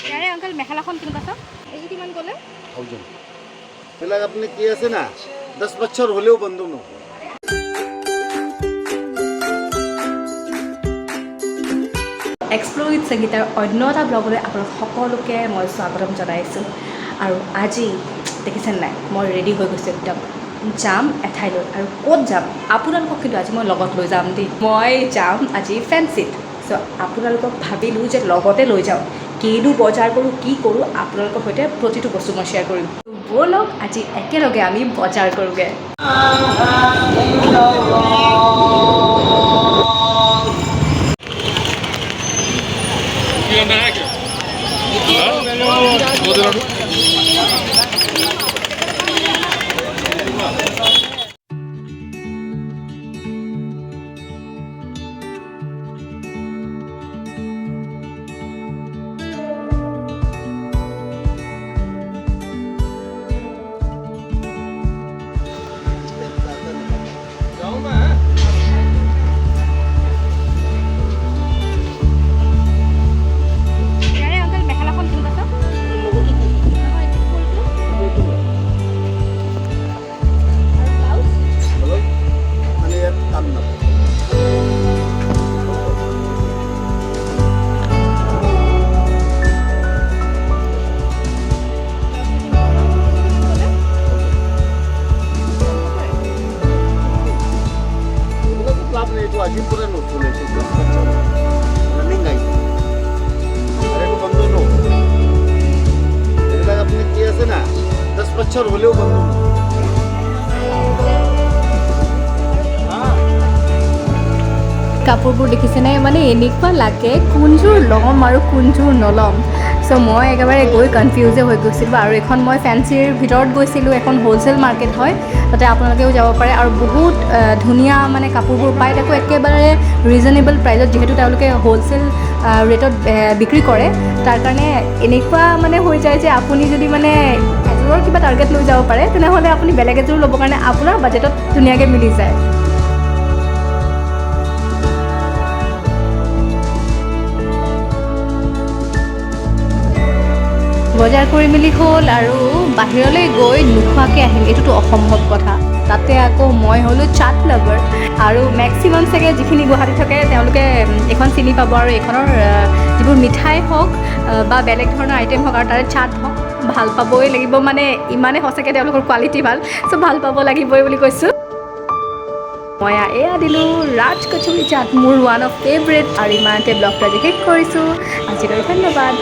ইয়াৰে আংকল মেখেলাখন কেনেকুৱা চাওক এইটো কিমান ক'লে 1000 বেলাক আপনি কি আছে না 10 বছর হলেও বন্ধ নয় এক্সপ্ল'ৰ উইথ সংগীতাৰ অন্য এটা ব্লগলৈ আপোনালোক সকলোকে মই স্বাগতম জনাইছোঁ আৰু আজি দেখিছেনে নাই মই ৰেডি হৈ গৈছোঁ একদম যাম এঠাইলৈ আৰু ক'ত যাম আপোনালোকক কিন্তু আজি মই লগত লৈ যাম দেই মই যাম আজি ফেঞ্চিত চ' আপোনালোকক ভাবিলোঁ যে লগতে লৈ যাওঁ কিনো বজাৰ কৰোঁ কি কৰোঁ আপোনালোকৰ সৈতে প্ৰতিটো বস্তু মই শ্বেয়াৰ কৰিম ব'লক আজি একেলগে আমি বজাৰ কৰোঁগৈ আজিপুরে নতুন এসে 10 বছর রানিং নাই আর এটা বন্ধ নো এগুলা আপনি কি আছে না 10 বছর হলেও বন্ধ না কাপোৰবোৰ দেখিছেনে মানে এনেকুৱা লাগে কোনযোৰ ল'ম আৰু কোনযোৰ নল'ম চ' মই একেবাৰে গৈ কনফিউজে হৈ গৈছিলোঁ আৰু এখন মই ফেঞ্চিৰ ভিতৰত গৈছিলোঁ এখন হ'লচেল মাৰ্কেট হয় তাতে আপোনালোকেও যাব পাৰে আৰু বহুত ধুনীয়া মানে কাপোৰবোৰ পায় তাকো একেবাৰে ৰিজনেবল প্ৰাইজত যিহেতু তেওঁলোকে হ'লচেল ৰেটত বিক্ৰী কৰে তাৰ কাৰণে এনেকুৱা মানে হৈ যায় যে আপুনি যদি মানে এযোৰৰ কিবা টাৰ্গেট লৈ যাব পাৰে তেনেহ'লে আপুনি বেলেগ এযোৰ ল'বৰ কাৰণে আপোনাৰ বাজেটত ধুনীয়াকৈ মিলি যায় বজাৰ কৰি মেলি হ'ল আৰু বাহিৰলৈ গৈ নোখোৱাকৈ আহিম এইটোতো অসম্ভৱ কথা তাতে আকৌ মই হ'লোঁ চাট লাভাৰ আৰু মেক্সিমাম চাগে যিখিনি গুৱাহাটীত থাকে তেওঁলোকে এইখন চিনি পাব আৰু এইখনৰ যিবোৰ মিঠাই হওক বা বেলেগ ধৰণৰ আইটেম হওক আৰু তাৰে চাট হওক ভাল পাবই লাগিব মানে ইমানে সঁচাকৈ তেওঁলোকৰ কোৱালিটি ভাল চ' ভাল পাব লাগিবই বুলি কৈছোঁ মই এয়া দিলোঁ ৰাজ কচুৰি চাট মোৰ ওৱান অফ ফেভৰেট আৰু ইমানতে ব্লগটো আজি শেষ কৰিছোঁ আজিলৈ ধন্যবাদ